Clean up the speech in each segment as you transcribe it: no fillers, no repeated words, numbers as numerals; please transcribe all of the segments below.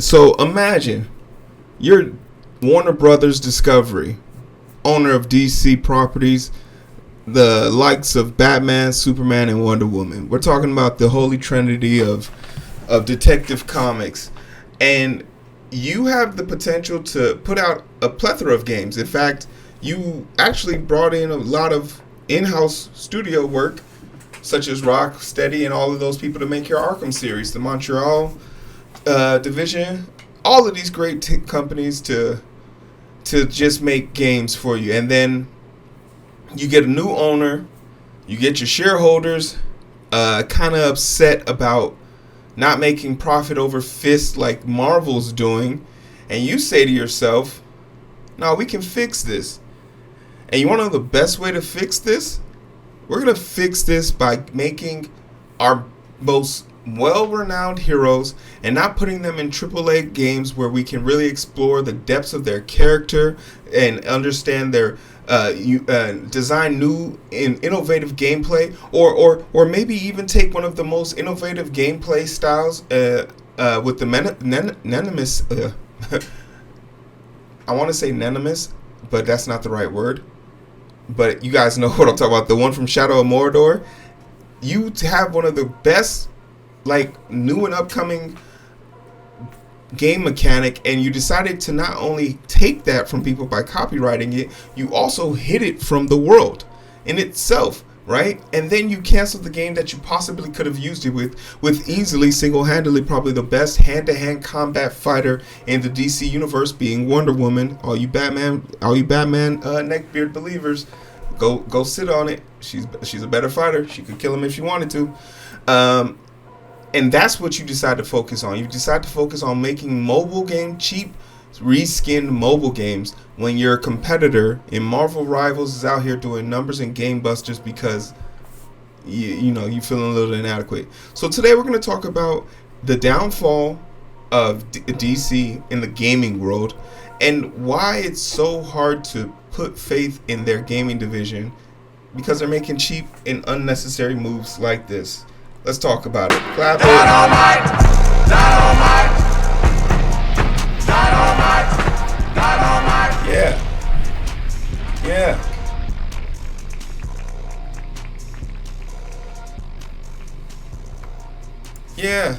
So imagine you're Warner Brothers Discovery, owner of DC properties, the likes of Batman, Superman, and Wonder Woman. We're talking about the holy trinity of Detective Comics. And you have the potential to put out a plethora of games. In fact, you actually brought in a lot of in-house studio work, such as Rocksteady and all of those people to make your Arkham series, the Montreal division, all of these great companies to just make games for you. And then you get a new owner, you get your shareholders kind of upset about not making profit over fist like Marvel's doing, and you say to yourself, no, we can fix this. And you want to know the best way to fix this? We're going to fix this by making our most well-renowned heroes and not putting them in AAA games where we can really explore the depths of their character and understand their design new and innovative gameplay, or maybe even take one of the most innovative gameplay styles with the Nenimus. I want to say Nenimus, but that's not the right word. But you guys know what I'm talking about. The one from Shadow of Mordor. You have one of the best, like, new and upcoming game mechanic, and you decided to not only take that from people by copywriting it, you also hid it from the world in itself, right? And then you canceled the game that you possibly could have used it with easily, single-handedly, probably the best hand-to-hand combat fighter in the DC universe, being Wonder Woman. All you Batman neckbeard believers, go sit on it. She's a better fighter. She could kill him if she wanted to. And that's what you decide to focus on. You decide to focus on making mobile game cheap, reskinned mobile games when your competitor in Marvel Rivals is out here doing numbers and game busters because you feeling a little inadequate. So today we're going to talk about the downfall of DC in the gaming world and why it's so hard to put faith in their gaming division because they're making cheap and unnecessary moves like this. Let's talk about it. Clap it. Dynamite! Dynamite! Dynamite! Dynamite! Yeah.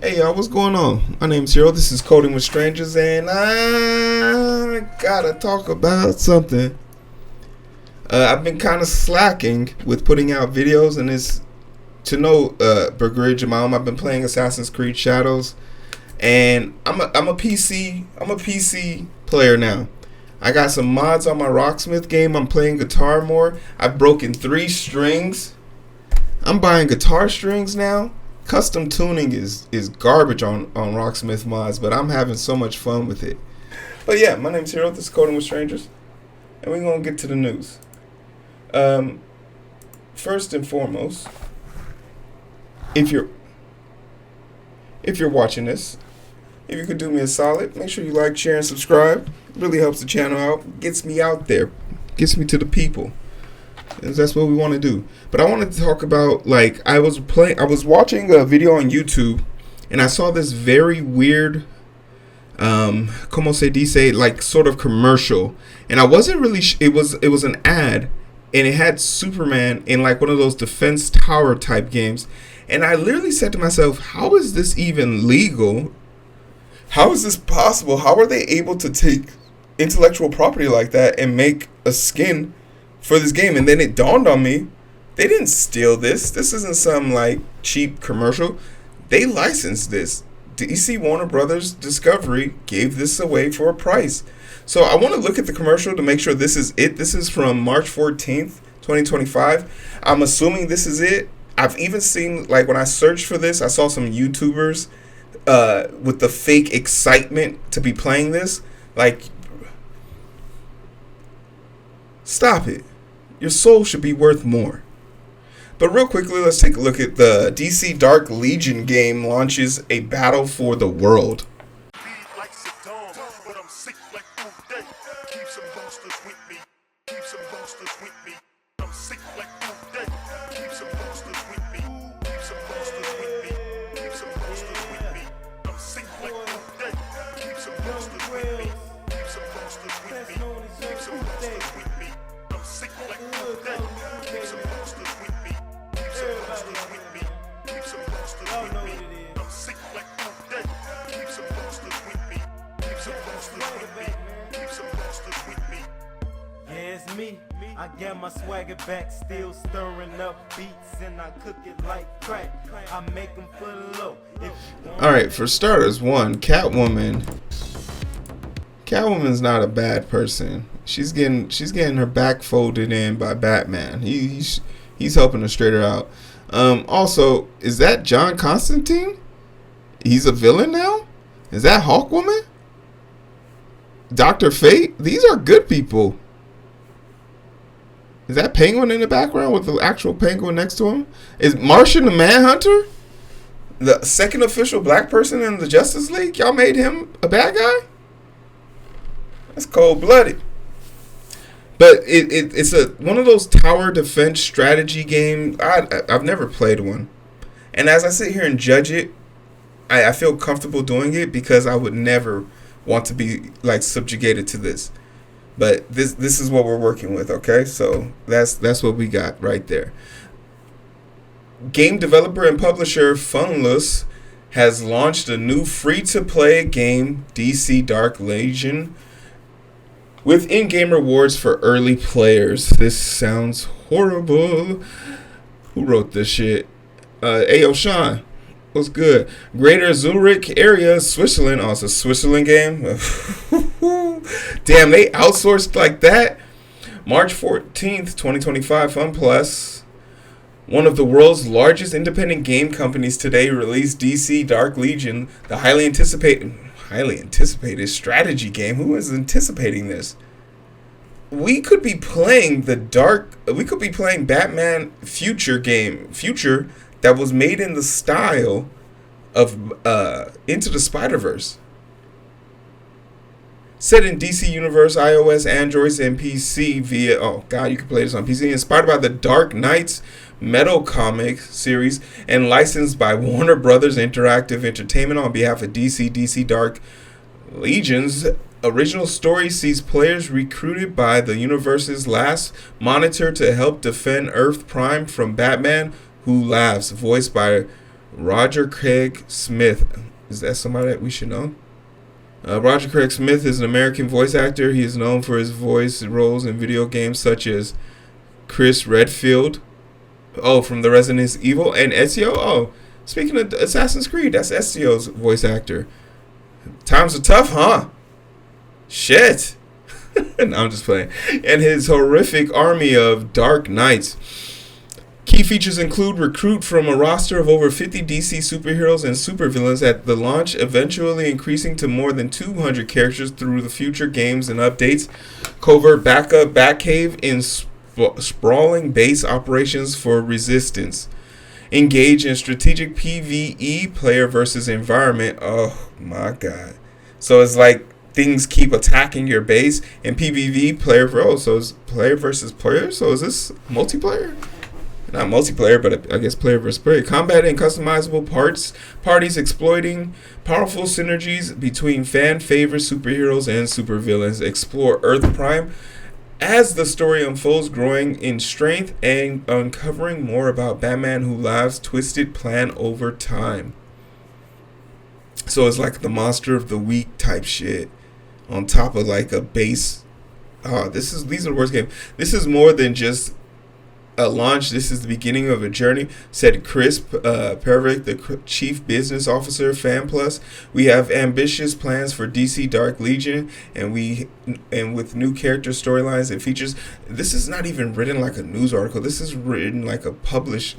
Hey y'all, what's going on? My name's Hero. This is Coding with Strangers, and I gotta talk about something. I've been kind of slacking with putting out videos, and it's to no begrudge of my own. I've been playing Assassin's Creed Shadows, and I'm a PC player now. I got some mods on my Rocksmith game. I'm playing guitar more. I've broken 3 strings. I'm buying guitar strings now. Custom tuning is garbage on Rocksmith mods, but I'm having so much fun with it. But yeah, my name's Hero. This is Coding with Strangers, and we're gonna get to the news. First and foremost, if you're watching this, if you could do me a solid, make sure you like, share, and subscribe. It really helps the channel out, gets me out there, gets me to the people. And that's what we want to do. But I wanted to talk about, like, I was watching a video on YouTube, and I saw this very weird, como se dice, like, sort of commercial, and I wasn't really. It was an ad. And it had Superman in like one of those defense tower type games. And I literally said to myself, how is this even legal? How is this possible? How are they able to take intellectual property like that and make a skin for this game? And then it dawned on me, they didn't steal this. This isn't some like cheap commercial. They licensed this. DC Warner Brothers Discovery gave this away for a price. So I want to look at the commercial to make sure this is it. This is from March 14th, 2025. I'm assuming this is it. I've even seen, like, when I searched for this, I saw some YouTubers with the fake excitement to be playing this. Like, stop it. Your soul should be worth more. But real quickly, let's take a look at the DC Dark Legion game launches a battle for the world. Yeah, my swagger back, still stirring up beats, and I cook it like crack. I make them for low. All right, for starters, one, Catwoman. Catwoman's not a bad person. She's getting her back folded in by Batman. He's helping her straighten her out. Also, is that John Constantine? He's a villain now? Is that Hawkwoman? Dr. Fate? These are good people. Is that Penguin in the background with the actual Penguin next to him? Is Martian the Manhunter? The second official black person in the Justice League? Y'all made him a bad guy? That's cold-blooded. But it's one of those tower defense strategy games. I've never played one. And as I sit here and judge it, I feel comfortable doing it because I would never want to be like subjugated to this. But this is what we're working with, okay? So that's what we got right there. Game developer and publisher Funless has launched a new free-to-play game, DC Dark Legion, with in-game rewards for early players. This sounds horrible. Who wrote this shit? Ayo Sean. What's good? Greater Zurich area, Switzerland. Oh, it's a Switzerland game? Damn, they outsourced like that? March 14th, 2025, Fun Plus. One of the world's largest independent game companies today released DC Dark Legion, the highly anticipated strategy game. Who is anticipating this? We could be playing Batman Future that was made in the style of Into the Spider-Verse. Set in DC Universe, iOS, Android, and PC via... Oh, God, you can play this on PC. Inspired by the Dark Knights Metal comic series and licensed by Warner Brothers Interactive Entertainment on behalf of DC Dark Legion's original story sees players recruited by the universe's last Monitor to help defend Earth Prime from Batman Who Laughs, voiced by Roger Craig Smith. Is that somebody that we should know? Roger Craig Smith is an American voice actor. He is known for his voice roles in video games such as Chris Redfield, from the Resident Evil, and Ezio. Speaking of Assassin's Creed, that's Ezio's voice actor. Times are tough, huh? Shit. No, I'm just playing. And his horrific army of Dark Knights. Key features include recruit from a roster of over 50 DC superheroes and supervillains at the launch, eventually increasing to more than 200 characters through the future games and updates. Covert backup Batcave in sprawling base operations for Resistance. Engage in strategic PvE, player versus environment. Oh my god. So it's like things keep attacking your base, and PvP, so it's player versus player. So is this multiplayer? Not multiplayer, but I guess player versus player. Combat and customizable parties exploiting powerful synergies between fan favorite superheroes and supervillains. Explore Earth Prime as the story unfolds, growing in strength and uncovering more about Batman Who Laughs' twisted plan over time. So it's like the Monster of the Week type shit on top of like a base. These are the worst games. This is more than just a launch. This is the beginning of a journey, said Chris Pervik, the chief business officer, FanPlus. We have ambitious plans for DC Dark Legion, and with new character storylines and features. This is not even written like a news article. This is written like a published,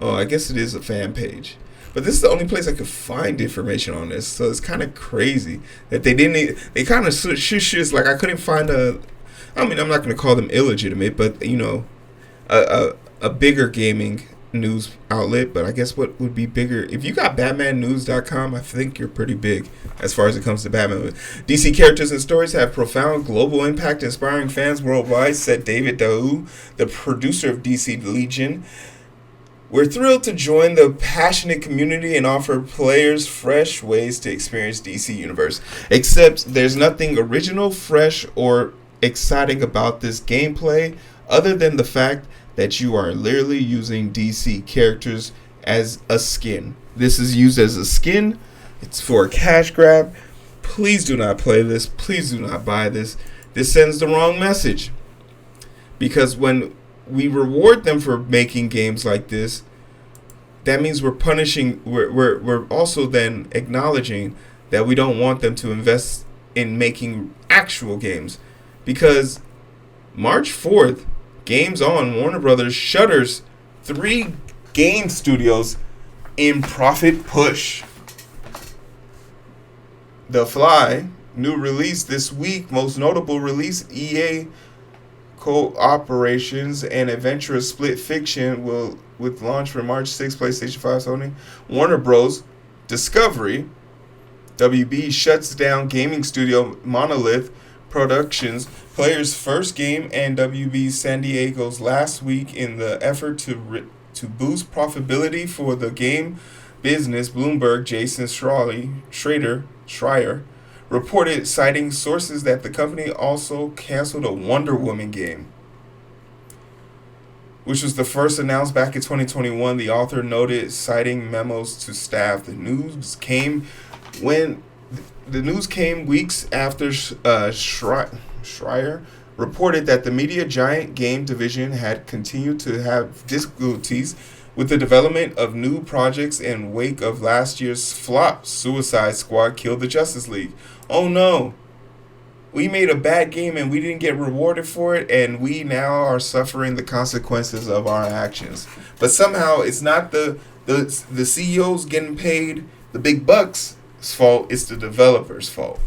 I guess it is a fan page. But this is the only place I could find information on this, so it's kind of crazy that they kind of shush, like I couldn't find I'm not going to call them illegitimate, but a bigger gaming news outlet. But I guess what would be bigger, if you got BatmanNews.com, I think you're pretty big as far as it comes to Batman. DC characters and stories have profound global impact, inspiring fans worldwide, said David Daou, the producer of DC Legion. We're thrilled to join the passionate community and offer players fresh ways to experience DC Universe. Except there's nothing original, fresh, or exciting about this gameplay other than the fact that you are literally using DC characters as a skin. This is used as a skin. It's for a cash grab. Please do not play this. Please do not buy this. This sends the wrong message. Because when we reward them for making games like this, that means we're punishing. We're also then acknowledging that we don't want them to invest in making actual games. Because March 4th, Games On, Warner Brothers shutters 3 game studios in profit push. The Fly, new release this week, most notable release, EA Cooperations and adventurous split fiction will with launch for March 6th, PlayStation 5, Sony. Warner Bros. Discovery, WB shuts down gaming studio Monolith Productions, player's first game, and WB San Diego's last week in the effort to boost profitability for the game business. Bloomberg Jason Schreier reported, citing sources, that the company also canceled a Wonder Woman game, which was the first announced back in 2021. The author noted, citing memos to staff, the news came weeks after Schreier reported that the media giant game division had continued to have difficulties with the development of new projects in wake of last year's flop. Suicide Squad killed the Justice League. Oh no, we made a bad game and we didn't get rewarded for it, and we now are suffering the consequences of our actions. But somehow it's not the CEOs getting paid the big bucks' fault, it's the developers' fault.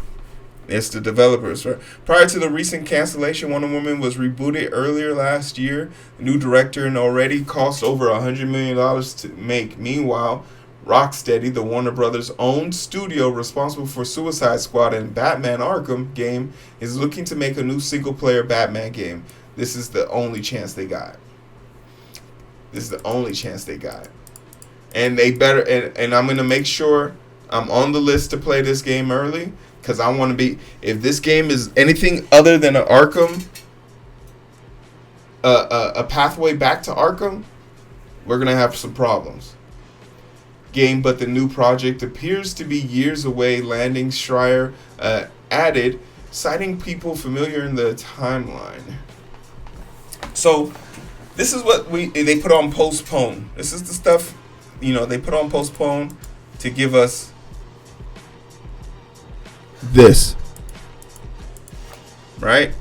It's the developers. Right? Prior to the recent cancellation, Wonder Woman was rebooted earlier last year. A new director, and already cost over $100 million to make. Meanwhile, Rocksteady, the Warner Brothers' own studio responsible for Suicide Squad and Batman Arkham game, is looking to make a new single-player Batman game. This is the only chance they got. And they better. And I'm going to make sure I'm on the list to play this game early. Because I want to be, if this game is anything other than an Arkham, a pathway back to Arkham, we're going to have some problems. But the new project appears to be years away, landing, Schreier added, citing people familiar in the timeline. So, this is what they put on postpone. This is the stuff, they put on postpone to give us this, right?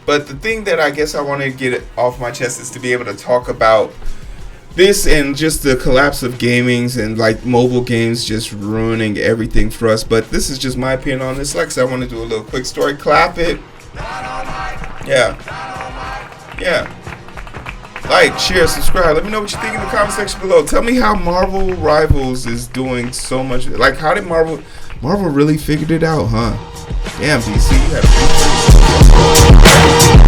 But the thing that I guess I want to get off my chest is to be able to talk about this and just the collapse of gamings and like mobile games just ruining everything for us. But this is just my opinion on this. Like I said, I want to do a little quick story. Clap it. Yeah. Like, share, subscribe. Let me know what you think in the comment section below. Tell me how Marvel Rivals is doing so much. Like, how did Marvel really figured it out, huh? Damn, DC, you had a